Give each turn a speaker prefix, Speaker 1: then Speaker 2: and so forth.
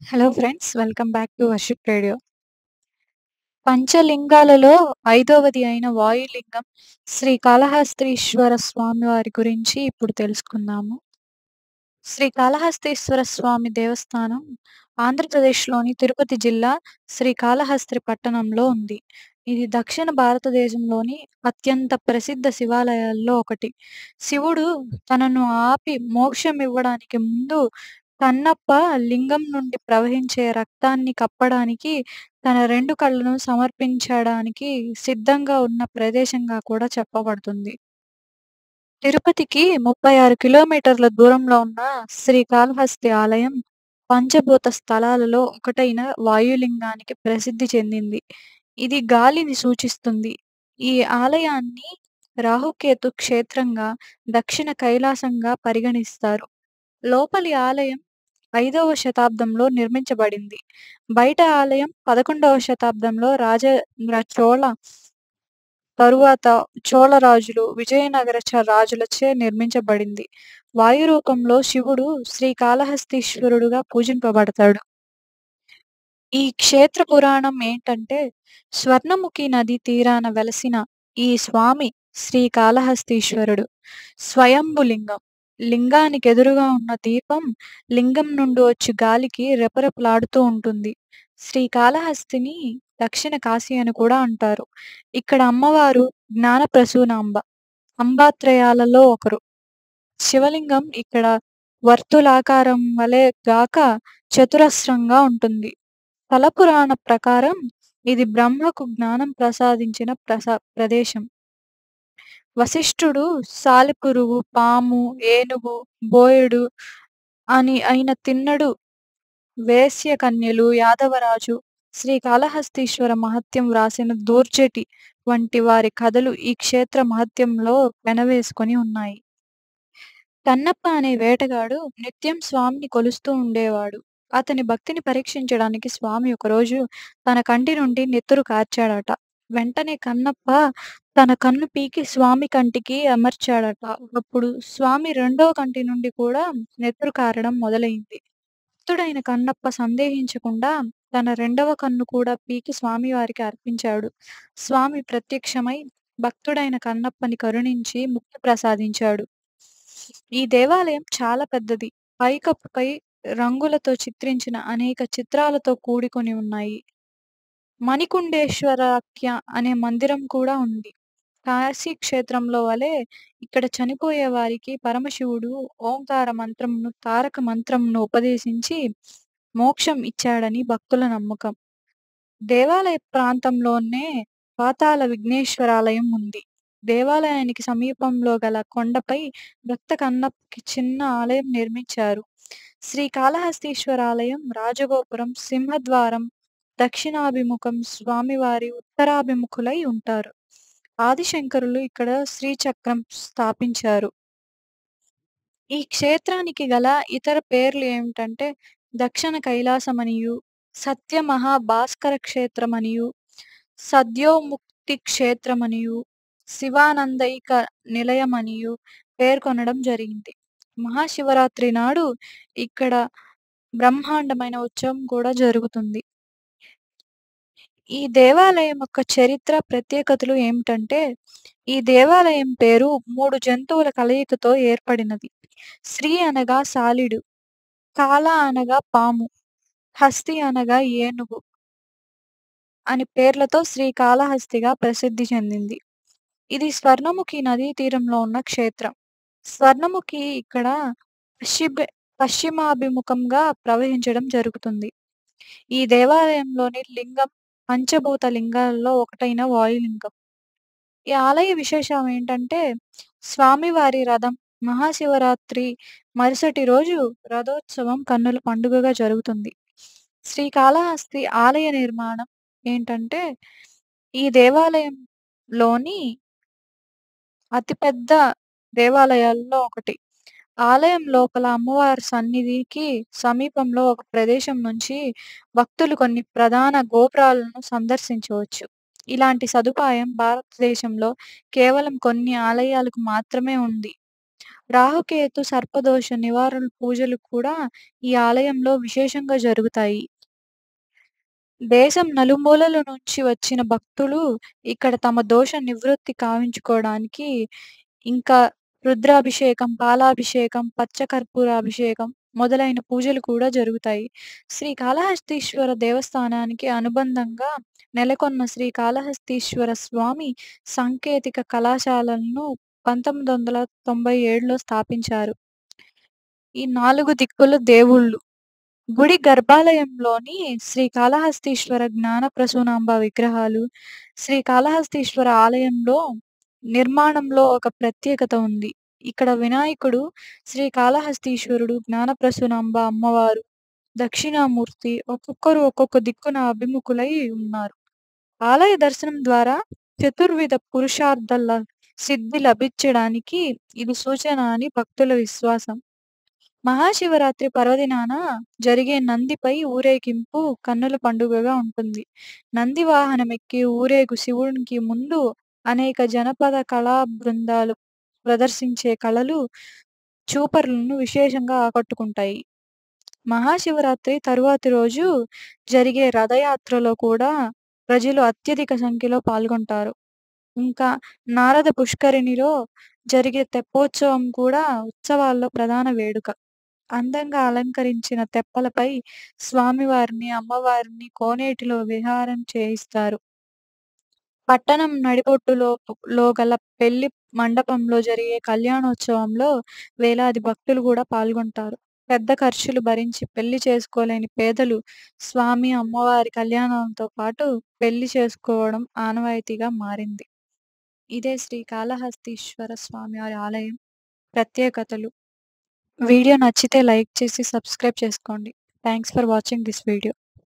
Speaker 1: Hello friends, welcome back to worship radio. పంచలింగాలలో ఐదవది అయిన వాయులింగం శ్రీకాళహస్తీశ్వర స్వామి వారి గురించి ఇప్పుడు తెలుసుకుందాము. శ్రీకాళహస్తీశ్వర స్వామి దేవస్థానం ఆంధ్రప్రదేశ్‌లోని తిరుపతి జిల్లా శ్రీకాళహస్తి పట్టణంలో ఉంది. ఇది దక్షిణ భారతదేశంలోని అత్యంత ప్రసిద్ధ శివాలయాల్లో ఒకటి. శివుడు తనను ఆపి మోక్షమివ్వడానికి ముందు కన్నప్ప లింగం నుండి ప్రవహించే రక్తాన్ని కప్పడానికి తన 2 కళ్ళను సమర్పించడానికి సిద్ధంగా ఉన్న ప్రదేశంగా కూడా చెప్పబడుతుంది. తిరుపతికి 36 కిలోమీటర్ల దూరంలో ఉన్న శ్రీకాళహస్తి ఆలయం పంచభూత స్థలాలలో ఒకటైన వాయులింగానికి ప్రసిద్ధి చెందింది. ఇది గాలిని సూచిస్తుంది. ఈ ఆలయాన్ని రాహుకేతు క్షేత్రంగా, దక్షిణ కైలాసంగా పరిగణిస్తారు. లోపలి ఆలయం 5వ శతాబ్దంలో నిర్మించబడింది. బయట ఆలయం 11వ శతాబ్దంలో రాజేంద్ర చోళ తరువాత చోళరాజులు, విజయనగర రాజులచే నిర్మించబడింది. వాయు రూపంలో శివుడు శ్రీకాళహస్తీశ్వరుడుగా పూజింపబడతాడు. ఈ క్షేత్ర పురాణం ఏంటంటే, స్వర్ణముఖి నది తీరాన వెలసిన ఈ స్వామి శ్రీకాళహస్తీశ్వరుడు. స్వయంభులింగం. లింగానికెదురుగా ఉన్న దీపం లింగం నుండి వచ్చి గాలికి రెపరెపలాడుతూ ఉంటుంది. శ్రీకాళహస్తిని దక్షిణ కాశీ అని కూడా అంటారు. ఇక్కడ అమ్మవారు జ్ఞానప్రసూనాంబ. అంబాత్రయాలలో ఒకరు. శివలింగం ఇక్కడ వర్తులాకారం వలె గాక చతురస్రంగా ఉంటుంది. స్థల పురాణ ప్రకారం ఇది బ్రహ్మకు జ్ఞానం ప్రసాదించిన ప్రదేశం. వశిష్ఠుడు సాలెపురుగు, పాము, ఏనుగు, బోయెడు అయిన తిన్నడు, వేశ్యకన్యలు, యాదవరాజు, శ్రీకాళహస్తీశ్వర మహత్యం వ్రాసిన దూర్జటి వంటి వారి కథలు ఈ క్షేత్ర మహత్యంలో పెనవేసుకొని ఉన్నాయి. కన్నప్ప అనే వేటగాడు నిత్యం స్వామిని కొలుస్తూ ఉండేవాడు. అతని భక్తిని పరీక్షించడానికి స్వామి ఒకరోజు తన కంటి నుండి నెత్తురు కార్చాడట. వెంటనే కన్నప్ప తన కన్ను పీకి స్వామి కంటికి అమర్చాడట. అప్పుడు స్వామి రెండవ కంటి నుండి కూడా నెత్తురు కారడం మొదలైంది. భక్తుడైన కన్నప్ప సందేహించకుండా తన రెండవ కన్ను కూడా పీకి స్వామివారికి అర్పించాడు. స్వామి ప్రత్యక్షమై భక్తుడైన కన్నప్పని కరుణించి ముక్తి ప్రసాదించాడు. ఈ దేవాలయం చాలా పెద్దది. పైకప్పుపై రంగులతో చిత్రించిన అనేక చిత్రాలతో కూడుకొని ఉన్నాయి. మణికుండేశ్వరాఖ్య అనే మందిరం కూడా ఉంది. కాశీ క్షేత్రంలో వలె ఇక్కడ చనిపోయే వారికి పరమశివుడు ఓంకార మంత్రంను, తారక మంత్రంను ఉపదేశించి మోక్షం ఇచ్చాడని భక్తుల నమ్మకం. దేవాలయ ప్రాంతంలోనే పాతాళ విఘ్నేశ్వరాలయం ఉంది. దేవాలయానికి సమీపంలో గల కొండపై భక్త కన్నప్పకి చిన్న ఆలయం నిర్మించారు. శ్రీకాళహస్తీశ్వరాలయం రాజగోపురం, సింహద్వారం దక్షిణాభిముఖం, స్వామివారి ఉత్తరాభిముఖులై ఉంటారు. ఆదిశంకరులు ఇక్కడ శ్రీచక్రం స్థాపించారు. ఈ క్షేత్రానికి గల ఇతర పేర్లు ఏమిటంటే దక్షిణ కైలాసమనియు, సత్యమహాభాస్కర క్షేత్రమనియు, సద్యోముక్తి క్షేత్రమనియు, శివానందైక నిలయమనియు పేర్కొనడం జరిగింది. మహాశివరాత్రి నాడు ఇక్కడ బ్రహ్మాండమైన ఉత్సవం కూడా జరుగుతుంది. ఈ దేవాలయం యొక్క చరిత్ర, ప్రత్యేకతలు ఏమిటంటే, ఈ దేవాలయం పేరు 3 జంతువుల కలయికతో ఏర్పడినది. శ్రీ అనగా సాలీడు, కాల అనగా పాము, హస్తి అనగా ఏనుగు అని పేర్లతో శ్రీకాళహస్తిగా ప్రసిద్ధి చెందింది. ఇది స్వర్ణముఖి నదీ తీరంలో ఉన్న క్షేత్రం. స్వర్ణముఖి ఇక్కడ పశ్చిమ పశ్చిమాభిముఖంగా ప్రవహించడం జరుగుతుంది. ఈ దేవాలయంలోని లింగం పంచభూత లింగాలలో ఒకటైన వాయులింగం. ఈ ఆలయ విశేషం ఏంటంటే, స్వామివారి రథం మహాశివరాత్రి మరుసటి రోజు రథోత్సవం కన్నుల పండుగగా జరుగుతుంది. శ్రీకాళహస్తి ఆలయ నిర్మాణం ఏంటంటే, ఈ దేవాలయంలోని అతిపెద్ద దేవాలయాల్లో ఒకటి. ఆలయం లోపల అమ్మవారి సన్నిధికి సమీపంలో ఒక ప్రదేశం నుంచి భక్తులు కొన్ని ప్రధాన గోపురాలను సందర్శించవచ్చు. ఇలాంటి సదుపాయం భారతదేశంలో కేవలం కొన్ని ఆలయాలకు మాత్రమే ఉంది. రాహుకేతు, సర్పదోష నివారణ పూజలు కూడా ఈ ఆలయంలో విశేషంగా జరుగుతాయి. దేశం నలుమూలల నుంచి వచ్చిన భక్తులు ఇక్కడ తమ దోష నివృత్తి కావించుకోవడానికి ఇంకా రుద్రాభిషేకం, పాలాభిషేకం, పచ్చకర్పూరాభిషేకం మొదలైన పూజలు కూడా జరుగుతాయి. శ్రీకాళహస్తీశ్వర దేవస్థానానికి అనుబంధంగా నెలకొన్న శ్రీకాళహస్తీశ్వర స్వామి సాంకేతిక కళాశాలలను 1997లో స్థాపించారు. ఈ 4 దిక్కుల దేవుళ్ళు గుడి గర్భాలయంలోని శ్రీకాళహస్తీశ్వర జ్ఞానప్రసూనాంబ విగ్రహాలు, శ్రీకాళహస్తీశ్వర ఆలయంలో నిర్మాణంలో ఒక ప్రత్యేకత ఉంది. ఇక్కడ వినాయకుడు, శ్రీకాళహస్తీశ్వరుడు, జ్ఞానప్రసూనాంబ అమ్మవారు, దక్షిణామూర్తి ఒక్కొక్కరు ఒక్కొక్క దిక్కున అభిముఖులై ఉన్నారు. ఆలయ దర్శనం ద్వారా చతుర్విధ పురుషార్థాల సిద్ధి లభించడానికి ఇది సూచన అని భక్తుల విశ్వాసం. మహాశివరాత్రి పర్వదినాన జరిగే నందిపై ఊరేగింపు కన్నుల పండుగగా ఉంటుంది. నంది వాహనమెక్కి ఊరేగు శివునికి ముందు అనేక జనపద కళా బృందాలు ప్రదర్శించే కళలు చూపరులను విశేషంగా ఆకట్టుకుంటాయి. మహాశివరాత్రి తరువాతి రోజు జరిగే రథయాత్రలో కూడా ప్రజలు అత్యధిక సంఖ్యలో పాల్గొంటారు. ఇంకా నారద పుష్కరిణిలో జరిగే తెప్పోత్సవం కూడా ఉత్సవాల్లో ప్రధాన వేడుక. అందంగా అలంకరించిన తెప్పలపై స్వామివారిని, అమ్మవారిని కోనేటిలో విహారం చేయిస్తారు. పట్టణం నడిబొడ్డులో గల పెళ్లి మండపంలో జరిగే కళ్యాణోత్సవంలో వేలాది భక్తులు కూడా పాల్గొంటారు. పెద్ద ఖర్చులు భరించి పెళ్లి చేసుకోలేని పేదలు స్వామి, అమ్మవారి కళ్యాణంతో పాటు పెళ్లి చేసుకోవడం ఆనవాయితీగా మారింది. ఇదే శ్రీకాళహస్తీశ్వర స్వామివారి ఆలయం ప్రత్యేకతలు. వీడియో నచ్చితే లైక్ చేసి సబ్స్క్రైబ్ చేసుకోండి. Thanks for watching this video.